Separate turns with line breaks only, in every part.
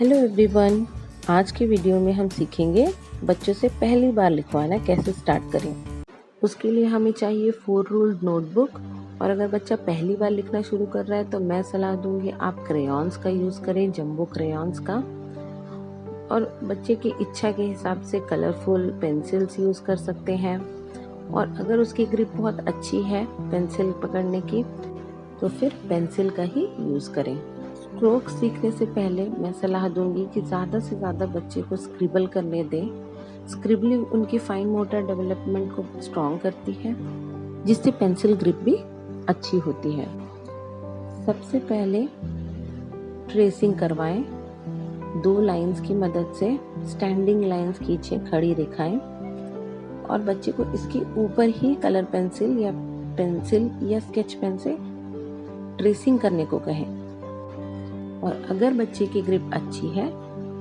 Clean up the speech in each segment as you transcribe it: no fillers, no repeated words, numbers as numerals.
Hello everyone, आज की video में हम सीखेंगे बच्चों से पहली बार लिखवाना कैसे स्टार्ट करें। उसके लिए हमें चाहिए 4 रूल्ड नोटबुक। और अगर बच्चा पहली बार लिखना शुरू कर रहा है तो मैं सलाह दूंगी आप क्रेयॉन्स का यूज़ करें, जंबो क्रेयॉन्स का। और बच्चे की इच्छा के हिसाब से कलरफुल पेंसिल्स यूज़ कर सकते हैं। और अगर उसकी ग्रिप बहुत अच्छी है पेंसिल पकड़ने की तो फिर पेंसिल का ही यूज़ करें। स्ट्रोक सीखने से पहले मैं सलाह दूंगी कि ज़्यादा से ज़्यादा बच्चे को स्क्रिबल करने दें। स्क्रिबलिंग उनकी फाइन मोटर डेवलपमेंट को स्ट्रॉन्ग करती है, जिससे पेंसिल ग्रिप भी अच्छी होती है। सबसे पहले ट्रेसिंग करवाएं। 2 लाइंस की मदद से स्टैंडिंग लाइंस खींचें, खड़ी रेखाएं, और बच्चे को इसके ऊपर ही कलर पेंसिल या स्केच पेन से ट्रेसिंग करने को कहें। और अगर बच्चे की ग्रिप अच्छी है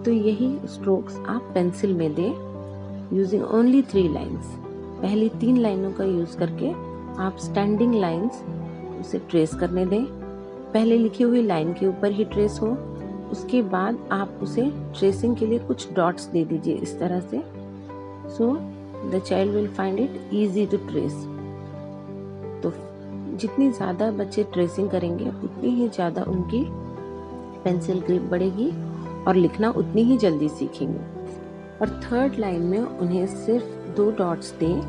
तो यही स्ट्रोक्स आप पेंसिल में दें यूजिंग ओनली 3 लाइंस। पहली 3 लाइनों का यूज करके आप स्टैंडिंग लाइंस उसे ट्रेस करने दें। पहले लिखी हुई लाइन के ऊपर ही ट्रेस हो, उसके बाद आप उसे ट्रेसिंग के लिए कुछ डॉट्स दे दीजिए इस तरह से, so the child will find it easy to trace. तो जितनी ज़्यादा बच्चे ट्रेसिंग करेंगे उतनी ही ज़्यादा उनकी पेंसिल ग्रिप बढ़ेगी और लिखना उतनी ही जल्दी सीखेंगे। और 3rd लाइन में उन्हें सिर्फ 2 डॉट्स दें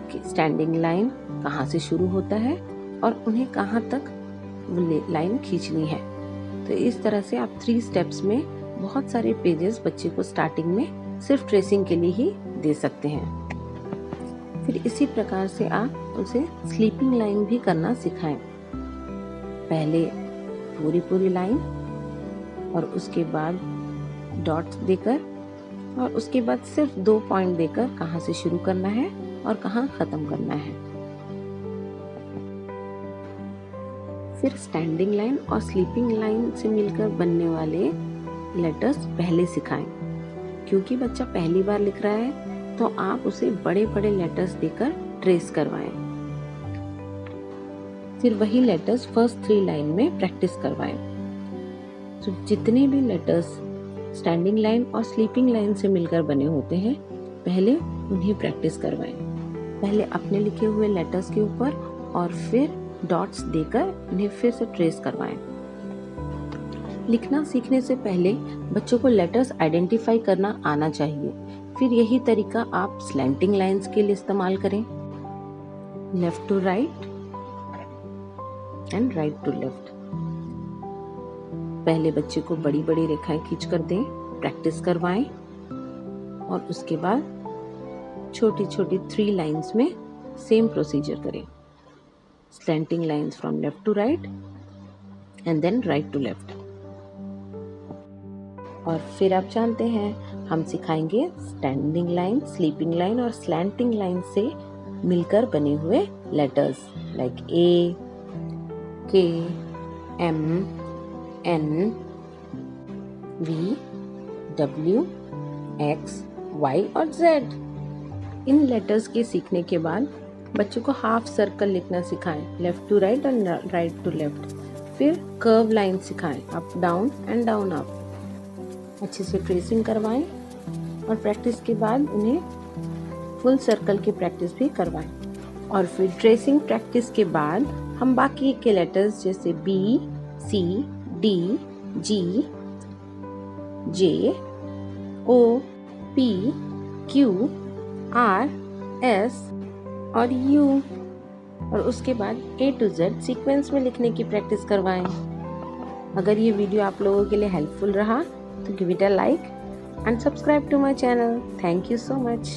कि स्टैंडिंग लाइन कहाँ से शुरू होता है और उन्हें कहाँ तक लाइन खींचनी है। तो इस तरह से आप 3 स्टेप्स में बहुत सारे पेजेस बच्चे को स्टार्टिंग में सिर्फ ट्रेसिंग के लिए ही दे सकते हैं। फिर इसी प्रकार से आप उसे स्लीपिंग लाइन भी करना सिखाएं। पहले पूरी लाइन और उसके बाद डॉट्स देकर, और उसके बाद सिर्फ 2 पॉइंट देकर कहाँ से शुरू करना है और कहाँ खत्म करना है। फिर स्टैंडिंग लाइन और स्लीपिंग लाइन से मिलकर बनने वाले लेटर्स पहले सिखाएं। क्योंकि बच्चा पहली बार लिख रहा है तो आप उसे बड़े लेटर्स देकर ट्रेस करवाएं। फिर वही लेटर्स फर्स्ट 3 लाइन में प्रैक्टिस करवाएं। तो जितने भी लेटर्स स्टैंडिंग लाइन और स्लीपिंग लाइन से मिलकर बने होते हैं पहले उन्हें प्रैक्टिस करवाएं। पहले अपने लिखे हुए लेटर्स के ऊपर और फिर डॉट्स देकर उन्हें फिर से ट्रेस करवाएं। लिखना सीखने से पहले बच्चों को लेटर्स आइडेंटिफाई करना आना चाहिए। फिर यही तरीका आप स्लैंटिंग लाइंस के लिए इस्तेमाल करें, left to right and right to left. पहले बच्चे को बड़ी रेखाएं खींच कर दें, प्रैक्टिस करवाएं, और उसके बाद छोटी 3 लाइंस में सेम प्रोसीजर करें। Slanting lines from left to right and then right to left. और फिर आप जानते हैं हम सिखाएंगे स्टैंडिंग लाइन, स्लीपिंग लाइन और स्लैंटिंग लाइन से मिलकर बने हुए letters like A, K, M, N, V, W, X, Y और Z। इन लेटर्स के सीखने के बाद बच्चों को हाफ सर्कल लिखना सिखाएं, लेफ्ट टू राइट और राइट टू लेफ्ट। फिर कर्व लाइन सिखाएं, up down and down up. अच्छे से ट्रेसिंग करवाएं और प्रैक्टिस के बाद उन्हें फुल सर्कल की प्रैक्टिस भी करवाएं। और फिर ट्रेसिंग प्रैक्टिस के बाद हम बाकी के लेटर्स जैसे B, C, D, G, J, O, P, Q, R, S और U, और उसके बाद A to Z सीक्वेंस में लिखने की प्रैक्टिस करवाएं। अगर ये वीडियो आप लोगों के लिए हेल्पफुल रहा तो give it a like and subscribe to my channel. Thank you so much.